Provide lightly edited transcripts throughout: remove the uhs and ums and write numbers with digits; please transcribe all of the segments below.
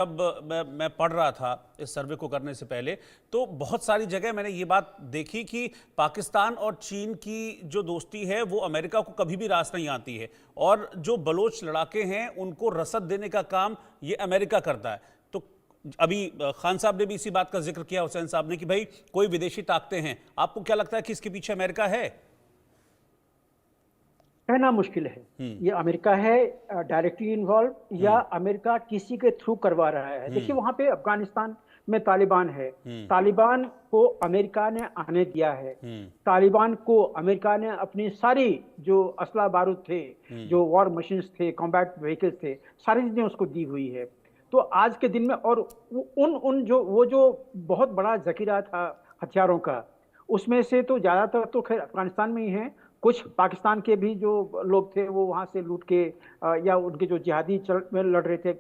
अब मैं पढ़ रहा था इस सर्वे को करने से पहले, तो बहुत सारी जगह मैंने ये बात देखी कि पाकिस्तान और चीन की जो दोस्ती है वो अमेरिका को कभी भी रास नहीं आती है, और जो बलोच लड़ाके हैं उनको रसद देने का काम ये अमेरिका करता है। तो अभी खान साहब ने भी इसी बात का जिक्र किया, हुसैन साहब ने, कि भाई कोई विदेशी ताकतें हैं। आपको क्या लगता है कि इसके पीछे अमेरिका है? कहना मुश्किल है। ये अमेरिका है डायरेक्टली इन्वॉल्व, या अमेरिका किसी के थ्रू करवा रहा है। देखिए, वहां पे अफगानिस्तान में तालिबान है। तालिबान को अमेरिका ने आने दिया है। तालिबान को अमेरिका ने अपनी सारी जो असला बारूद थे, जो वॉर मशीन्स थे, कॉम्बैट व्हीकल्स थे, सारी चीजें उसको दी हुई है। तो आज के दिन में, और उन उन जो वो जो बहुत बड़ा जखीरा था हथियारों का, उसमें से तो ज्यादातर तो खैर अफगानिस्तान में ही है। कुछ पाकिस्तान के भी जो लोग थे वो वहां से लूट के या उनके जो जिहादी में लड़ रहे थे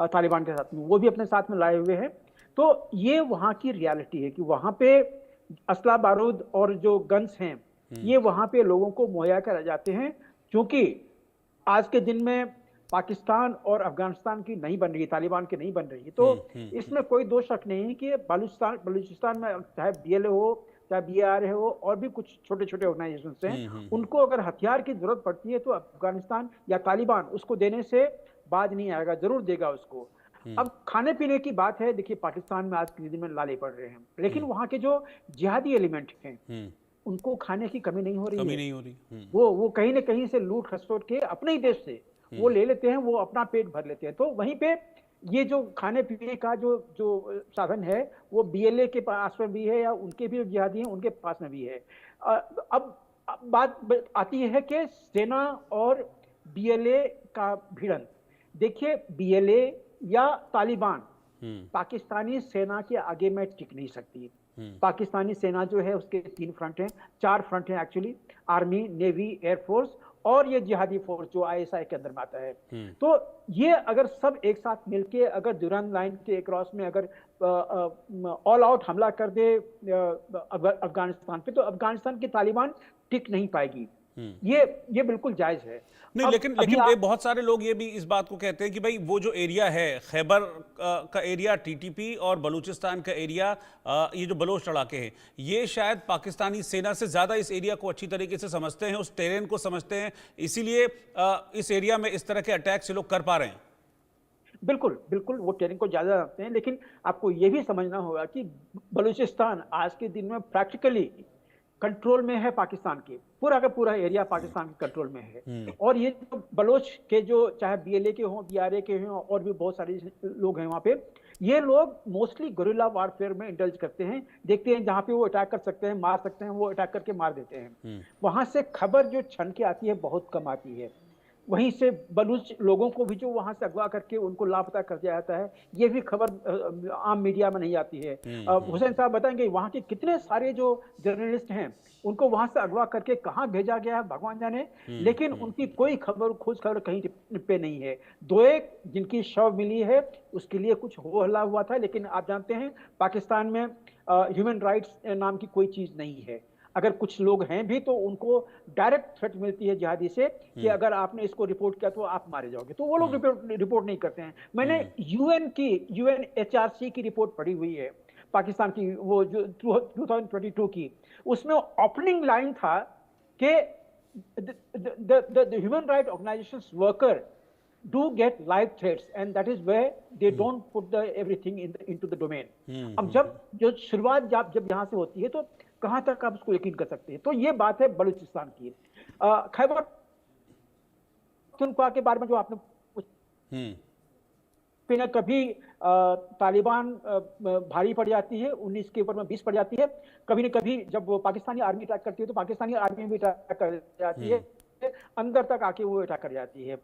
तालिबान के साथ में, वो भी अपने साथ में लाए हुए हैं। तो ये वहां की रियलिटी है कि वहां पे असला बारूद और जो गन्स हैं ये वहां पे लोगों को मुहैया कराए जाते हैं, क्योंकि आज के दिन में पाकिस्तान और अफगानिस्तान की नहीं बन रही है, तालिबान की नहीं बन रही है। तो इसमें कोई दो शक नहीं है कि बलूचिस्तान में चाहे बीएलए हो, चाहे बीआरए हो, और भी कुछ छोटे छोटे ऑर्गेनाइजेशन हैं, उनको अगर हथियार की जरूरत पड़ती है तो अफगानिस्तान या तालिबान उसको देने से बाज नहीं आएगा, जरूर देगा उसको। अब खाने पीने की बात है। देखिए, पाकिस्तान में आज के दिन में लाले पड़ रहे हैं, लेकिन वहां के जो जिहादी एलिमेंट हैं उनको खाने की कमी नहीं हो रही है। नहीं हो रही। वो कहीं ना कहीं से लूट खसोट के अपने ही देश से वो ले लेते हैं, वो अपना पेट भर लेते हैं। तो वहीं पे ये जो खाने पीने का जो जो साधन है वो बीएलए के पास में भी है, या उनके भी जिहादी हैं उनके पास में भी है। अब बात आती है कि सेना और बीएलए का भिड़ंत। देखिए, बीएलए या तालिबान पाकिस्तानी सेना के आगे में टिक नहीं सकती। पाकिस्तानी सेना जो है उसके 3 फ्रंट हैं, 4 फ्रंट हैं एक्चुअली: आर्मी, नेवी, एयरफोर्स और ये जिहादी फोर्स जो आईएसआई के अंदर में आता है। तो ये अगर सब एक साथ मिलके अगर दुरान लाइन के क्रॉस में अगर ऑल आउट हमला कर दे अफगानिस्तान पे, तो अफगानिस्तान की तालिबान टिक नहीं पाएगी। ये बिल्कुल जायज है। नहीं, लेकिन ये बहुत सारे लोग ये भी इस बात को कहते हैं कि भाई वो जो एरिया है, खैबर का एरिया, टीटीपी और बलूचिस्तान का एरिया, ये जो बलोच लड़ाके हैं, ये शायद पाकिस्तानी सेना से ज्यादा इस एरिया को अच्छी तरीके से समझते हैं, उस टेरेन को समझते हैं, इसीलिए इस एरिया में इस तरह के अटैक से लोग कर पा रहे हैं। बिल्कुल बिल्कुल, वो टेरेन को ज्यादा जानते हैं। लेकिन आपको ये भी समझना होगा कि बलूचिस्तान आज के दिन में प्रैक्टिकली कंट्रोल में है पाकिस्तान के। पूरा का पूरा एरिया पाकिस्तान के कंट्रोल में है। और ये जो बलोच के जो चाहे बीएलए के हों, बीआरए के हों, और भी बहुत सारे लोग हैं वहां पे, ये लोग मोस्टली गुरिल्ला वारफेयर में इंडल्ज करते हैं। देखते हैं जहां पे वो अटैक कर सकते हैं, मार सकते हैं, वो अटैक करके मार देते हैं। वहां से खबर जो छन के आती है बहुत कम आती है। वहीं से बलूच लोगों को भी जो वहां से अगवा करके उनको लापता कर दिया जाता है, ये भी खबर आम मीडिया में नहीं आती है। हुसैन साहब बताएंगे वहां के कितने सारे जो जर्नलिस्ट हैं उनको वहां से अगवा करके कहां भेजा गया है भगवान जाने, लेकिन उनकी कोई खबर, खोज खबर कहीं पे नहीं है। 2-1 जिनकी शव मिली है उसके लिए कुछ हो हल्ला हुआ था, लेकिन आप जानते हैं पाकिस्तान में ह्यूमन राइट्स नाम की कोई चीज नहीं है। अगर कुछ लोग हैं भी तो उनको डायरेक्ट थ्रेट मिलती है जिहादी से कि अगर आपने इसको रिपोर्ट किया तो आप मारे जाओगे, तो वो लोग रिपोर्ट नहीं करते हैं। मैंने यूएनएचआरसी की रिपोर्ट पढ़ी हुई है पाकिस्तान की, वो जो 2022 की, उसमें ओपनिंग लाइन था कि the human right organisations worker do get live threats and that is where they don't put the everything into the domain। अब जब जो शुरुआत जब यहाँ से होती है तो कहाँ तक आप उसको यकीन कर सकते हैं। तो ये बात है बलूचिस्तान की। खैबर पख्तूनख्वा के बारे में जो आपने पूछा, कभी तालिबान भारी पड़ जाती है, 19 के ऊपर में 20 पड़ जाती है। कभी न कभी जब वो पाकिस्तानी आर्मी अटैक करती है तो पाकिस्तानी आर्मी भी अटैक कर जाती है, अंदर तक आके वो अटैक कर जाती है।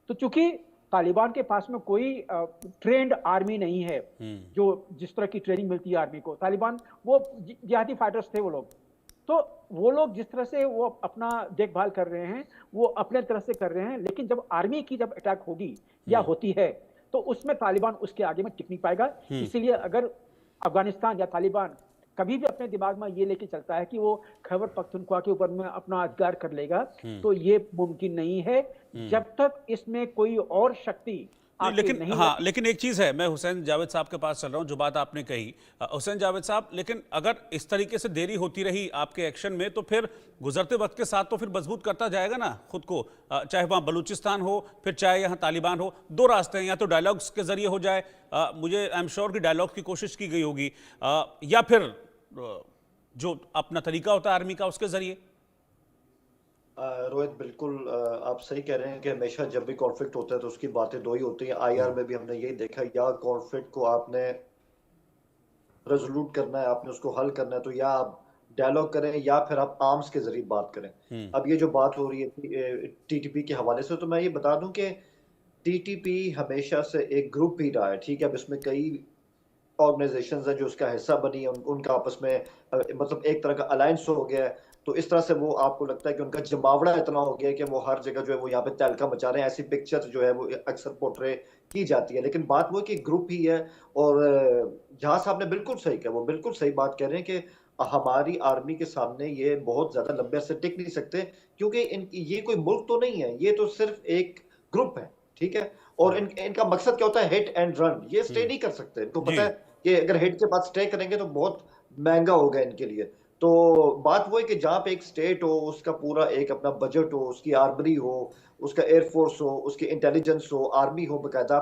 तो चूंकि तालिबान के पास में कोई ट्रेंड आर्मी नहीं है, जो जिस तरह की ट्रेनिंग मिलती है आर्मी को, तालिबान वो जिहादी फाइटर्स थे वो लोग, तो वो लोग जिस तरह से वो अपना देखभाल कर रहे हैं वो अपने तरह से कर रहे हैं। लेकिन जब आर्मी की जब अटैक होगी या होती है तो उसमें तालिबान उसके आगे में टिक नहीं पाएगा। इसीलिए अगर अफगानिस्तान या तालिबान कभी भी अपने दिमाग में ये लेके चलता है कि वो खैबर पख्तूनख्वा के ऊपर में अपना अधिकार कर लेगा, तो ये मुमकिन नहीं है जब तक इसमें कोई और शक्ति नहीं, आके लेकिन नहीं हाँ, लगे। लेकिन एक चीज़ है, मैं हुसैन जावेद साहब के पास चल रहा हूँ, जो बात आपने कही हुसैन जावेद साहब, लेकिन अगर इस तरीके से देरी होती रही आपके एक्शन में, तो फिर गुजरते वक्त के साथ तो फिर मजबूत करता जाएगा ना खुद को, चाहे वहाँ बलूचिस्तान हो, फिर चाहे यहाँ तालिबान हो। दो रास्ते हैं, या तो डायलॉग्स के जरिए हो जाए, मुझे आई एम श्योर कि डायलॉग की कोशिश की गई होगी, या फिर जो अपना तरीका होता है आर्मी का, उसके जरिए। रोहित, बिल्कुल आप सही कह रहे हैं कि हमेशा जब भी कॉन्फ्लिक्ट होता है तो उसकी बातें दो ही होती हैं। आईआर में भी हमने यही देखा, या कॉन्फ्लिक्ट को आपने रेजोल्यूट करना है, आपने उसको हल करना है, तो या आप डायलॉग करें या फिर आप आर्म्स के जरिए बात करें। अब ये जो बात हो रही है टीटीपी के हवाले से, तो मैं ये बता दूं कि टीटीपी हमेशा से एक ग्रुप ही रहा है, ठीक है। अब इसमें कई ऑर्गेनाइजेशंस हैं जो उसका हिस्सा बनी है, उनका आपस में मतलब एक तरह का अलायंस हो गया है। तो इस तरह से वो आपको लगता है कि उनका जमावड़ा इतना हो गया है कि वो हर जगह जो है वो यहाँ पे तहलका मचा रहे हैं। ऐसी पिक्चर जो है वो अक्सर पोर्ट्रे की जाती है, लेकिन बात वो है कि ग्रुप ही है। और जहां साहब ने बिल्कुल सही कहा, वो बिल्कुल सही बात कह रहे हैं कि हमारी आर्मी के सामने ये बहुत ज्यादा लंबे अरसे टिक नहीं सकते, क्योंकि ये कोई मुल्क तो नहीं है, ये तो सिर्फ एक ग्रुप है, ठीक है। और इनका मकसद क्या होता है? Hit and run. ये स्टे नहीं कर सकते, इनको जी। पता है कि अगर हिट के बाद स्टे करेंगे तो बहुत महंगा होगा इनके लिए। तो बात वो है कि जहां पे एक स्टेट हो, उसका पूरा एक अपना बजट हो, उसकी आर्मरी हो, उसका एयरफोर्स हो, उसकी इंटेलिजेंस हो, आर्मी हो बकायदा,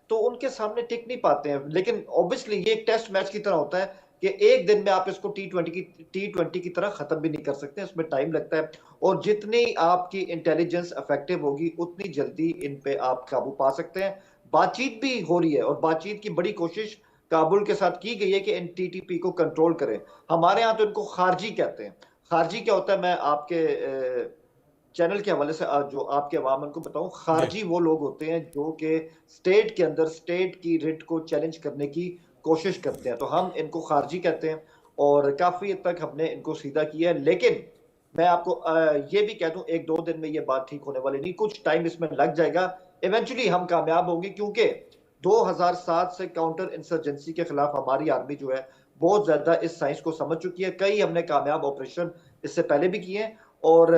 तो उनके सामने टिक नहीं पाते हैं। लेकिन ऑब्वियसली ये एक टेस्ट मैच की तरह होता है कि एक दिन में आप इसको टी ट्वेंटी की तरह खत्म भी नहीं कर सकते, इसमें टाइम लगता है। और जितनी आपकी इंटेलिजेंस इफेक्टिव होगी, उतनी जल्दी इन पे आप काबू पा सकते हैं। बातचीत भी हो रही है, और बातचीत की बड़ी कोशिश काबुल के साथ की गई है कि इन टीटीपी को कंट्रोल करें। हमारे यहाँ तो इनको खारजी कहते हैं। खारजी क्या होता है, मैं आपके चैनल के हवाले से जो आपके अवाम उनको बताऊं, जी। खारजी वो लोग होते हैं जो कि स्टेट के अंदर स्टेट की रिट को चैलेंज करने की कोशिश करते हैं, तो हम इनको खारजी कहते हैं। और काफी हद तक हमने इनको सीधा किया है। लेकिन मैं आपको ये भी कह दूं, एक दो दिन में ये बात ठीक होने वाली नहीं, कुछ टाइम इसमें लग जाएगा। इवेंचुअली हम कामयाब होंगे, क्योंकि 2007 से काउंटर इंसर्जेंसी के खिलाफ हमारी आर्मी जो है बहुत ज्यादा इस साइंस को समझ चुकी है। कई हमने कामयाब ऑपरेशन इससे पहले भी किए हैं। और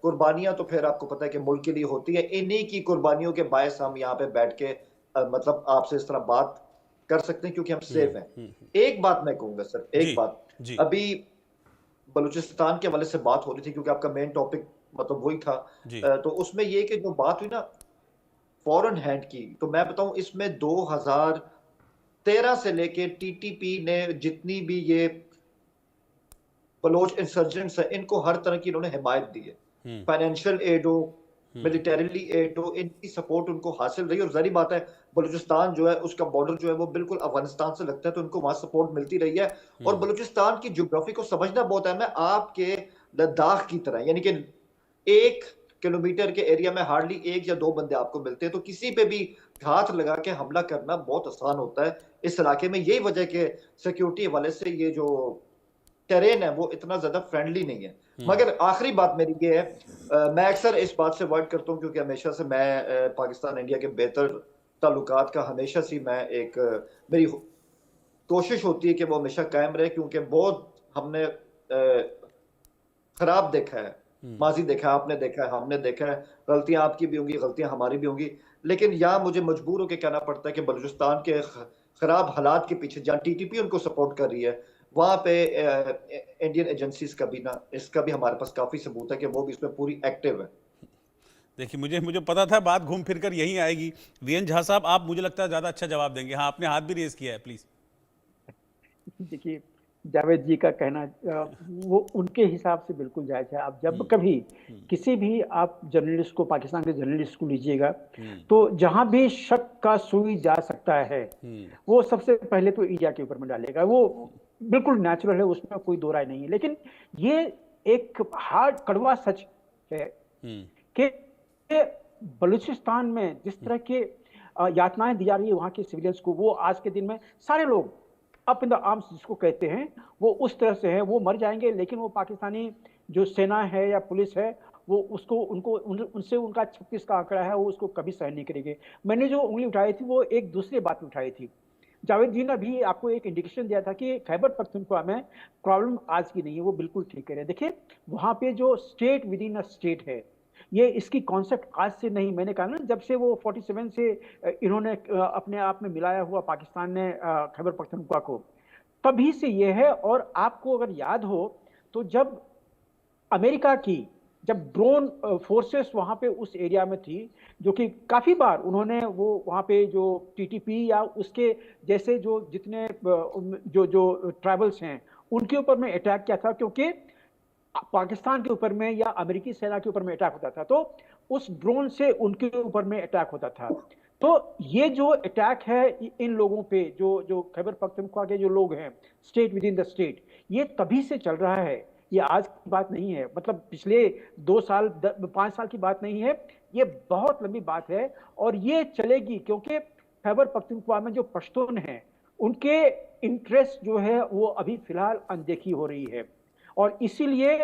कुर्बानियां तो फिर आपको पता है कि मुल्क के लिए होती है। इन्हीं की कुर्बानियों के बायस हम यहाँ पे बैठ के मतलब आपसे इस तरह बात कर सकते हैं, क्योंकि हम सेफ हैं। एक बात मैं कहूंगा सर, जी। एक बात, जी। अभी बलूचिस्तान के हवाले से बात हो रही थी, क्योंकि आपका मेन टॉपिक मतलब वही था। जी। तो उसमें ये कि जो बात हुई ना फॉरेन हैंड की, तो मैं बताऊं इसमें 2013 से लेके टीटीपी ने जितनी भी ये बलोच इंसर्जेंट्स है, इनको हर तरह की इन्होंने हिमायत दी है। फाइनेंशियल एड हो, मिलिटरीली एड हो, इनकी सपोर्ट उनको हासिल रही। और जरी बात है, बलूचिस्तान जो है उसका बॉर्डर जो है वो बिल्कुल अफगानिस्तान से लगता है, तो उनको वहां सपोर्ट मिलती रही है। और बलूचिस्तान की ज्योग्राफी को समझना बहुत है। मैं आपके लद्दाख की तरह, यानी कि 1 किलोमीटर के एरिया में हार्डली एक या दो बंदे आपको मिलते हैं, तो किसी पे भी हाथ लगा के हमला करना बहुत आसान होता है इस इलाके में। यही वजह के सिक्योरिटी हवाले से ये जो टेरेन है वो इतना ज्यादा फ्रेंडली नहीं है। मगर आखिरी बात मेरी ये है, मैं अक्सर इस बात से अवॉइड करता हूँ, क्योंकि हमेशा से मैं पाकिस्तान इंडिया के बेहतर ताल्लुकात का हमेशा से मैं एक मेरी कोशिश होती है कि वो हमेशा कायम रहे, क्योंकि बहुत हमने खराब देखा है, माजी देखा है, आपने देखा है, हमने देखा है। गलतियां आपकी भी होंगी, गलतियां हमारी भी होंगी। लेकिन यहाँ मुझे मजबूर होकर कहना पड़ता है कि बलूचिस्तान के खराब हालात के पीछे जहाँ टीटीपी उनको सपोर्ट कर रही है, वहां पे इंडियन एजेंसीज का भी ना, इसका भी हमारे पास काफी सबूत है कि वो भी इसमें पूरी एक्टिव है। देखिए, मुझे मुझे पता था बात घूम फिर कर यहीं आएगी। वीएन झा साहब, आप मुझे लगता है ज़्यादा अच्छा जवाब देंगे। हाँ, आपने हाथ भी रेज किया है, प्लीज़। देखिए, जावेद जी का कहना वो उनके हिसाब से बिल्कुल जायज है। आप जब कभी किसी भी आप जर्नलिस्ट को, पाकिस्तान के जर्नलिस्ट को लीजिएगा, तो जहां भी शक का सुई जा सकता है, वो सबसे पहले तो ईजा के ऊपर में डालेगा। वो बिल्कुल नेचुरल है, उसमें कोई दो राय नहीं है। लेकिन ये एक हार्ड कड़वा सच है कि बलूचिस्तान में जिस तरह के यातनाएं दी जा रही है वहां के सिविलियंस को, वो आज के दिन में सारे लोग अप इन द आर्म्स जिसको कहते हैं, वो उस तरह से है। वो मर जाएंगे, लेकिन वो पाकिस्तानी जो सेना है या पुलिस है, वो उसको उनसे उनका 36 का आंकड़ा है, वो उसको कभी सहन नहीं करेंगे। मैंने जो उंगली उठाई थी वो एक दूसरी बात उठाई थी। जावेद जी ने भी आपको एक इंडिकेशन दिया था कि खैबर पख्तूनख्वा में प्रॉब्लम आज की नहीं है, वो बिल्कुल ठीक कह रहे हैं। देखिए, वहां पे जो state with in a state है, ये इसकी कॉन्सेप्ट आज से नहीं, मैंने कहा ना, जब से वो 47 से इन्होंने अपने आप में मिलाया हुआ पाकिस्तान ने खैबर पख्तूनख्वा को, तभी से ये है। और आपको अगर याद हो तो जब अमेरिका की जब ड्रोन फोर्सेस वहां पे उस एरिया में थी, जो कि काफी बार उन्होंने वो वहां पे जो टीटीपी या उसके जैसे जो जितने जो ट्राइबल्स हैं उनके ऊपर में अटैक किया था, क्योंकि पाकिस्तान के ऊपर में या अमेरिकी सेना के ऊपर में अटैक होता था तो उस ड्रोन से उनके ऊपर में अटैक होता था। तो ये जो अटैक है इन लोगों पे, जो जो खैबर पख्तूनख्वा के जो लोग हैं state with in the state, ये तभी से चल रहा है, ये आज की बात नहीं है, मतलब पिछले 2 साल 5 साल की बात नहीं है, ये बहुत लंबी बात है और ये चलेगी, क्योंकि खैबर पख्तूनख्वा में जो पश्तून हैं उनके इंटरेस्ट जो है वो अभी फिलहाल अनदेखी हो रही है और इसीलिए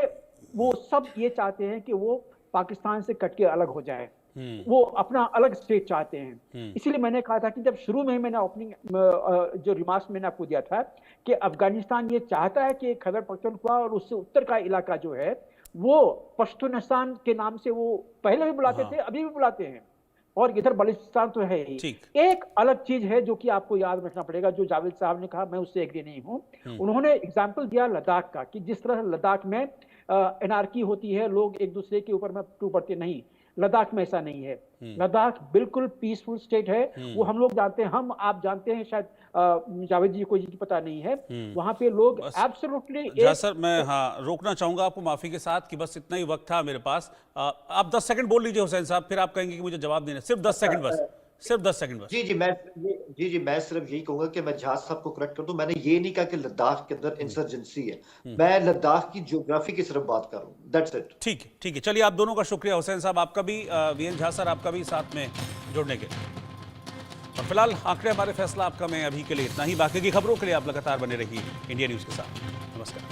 वो सब ये चाहते हैं कि वो पाकिस्तान से कट के अलग हो जाए, वो अपना अलग स्टेट चाहते हैं। इसीलिए मैंने कहा था कि जब शुरू में ही मैंने ओपनिंग जो रिमार्क्स मैंने आपको दिया था कि अफगानिस्तान ये चाहता है कि खैबर पख्तूनख्वा और उससे उत्तर का इलाका जो है वो पश्तूनिस्तान के नाम से वो पहले भी बुलाते थे, अभी भी बुलाते हैं, और इधर बलूचिस्तान तो है ही। एक अलग चीज है जो कि आपको याद रखना पड़ेगा, जो जावेद साहब ने कहा, मैं उससे एग्री नहीं हूं। उन्होंने एग्जाम्पल दिया लद्दाख का कि जिस तरह लद्दाख में एनार्की होती है, लोग एक दूसरे के ऊपर में टूट पड़ते, नहीं, लद्दाख में ऐसा नहीं है। लद्दाख बिल्कुल पीसफुल स्टेट है, वो हम लोग जानते हैं, हम आप जानते हैं, शायद जावेद जी को जी पता नहीं है, वहां पे लोग एब्सोल्युटली। सर मैं रोकना चाहूंगा आपको माफी के साथ कि बस इतना ही वक्त था मेरे पास। आप 10 सेकंड बोल लीजिए हुसैन साहब, फिर आप कहेंगे कि मुझे जवाब देना, सिर्फ 10 सेकंड बस, सिर्फ 10 सेकंड बस। जी मैं सिर्फ यही कहूंगा कि मैं जहाज साहब को करेक्ट कर दूं, मैंने ये नहीं कहा कि लद्दाख के अंदर इंसर्जेंसी है, मैं लद्दाख की ज्योग्राफी की सिर्फ बात कर रहा हूं, दैट्स इट। ठीक है, चलिए, आप दोनों का शुक्रिया, हुसैन साहब आपका भी, वीएन झा सर आपका भी साथ में जुड़ने के। और फिलहाल आंकड़े हमारे फैसला आपका में अभी के लिए इतना ही। बाकी की खबरों के लिए आप लगातार बने रहिए इंडिया न्यूज के साथ। नमस्कार।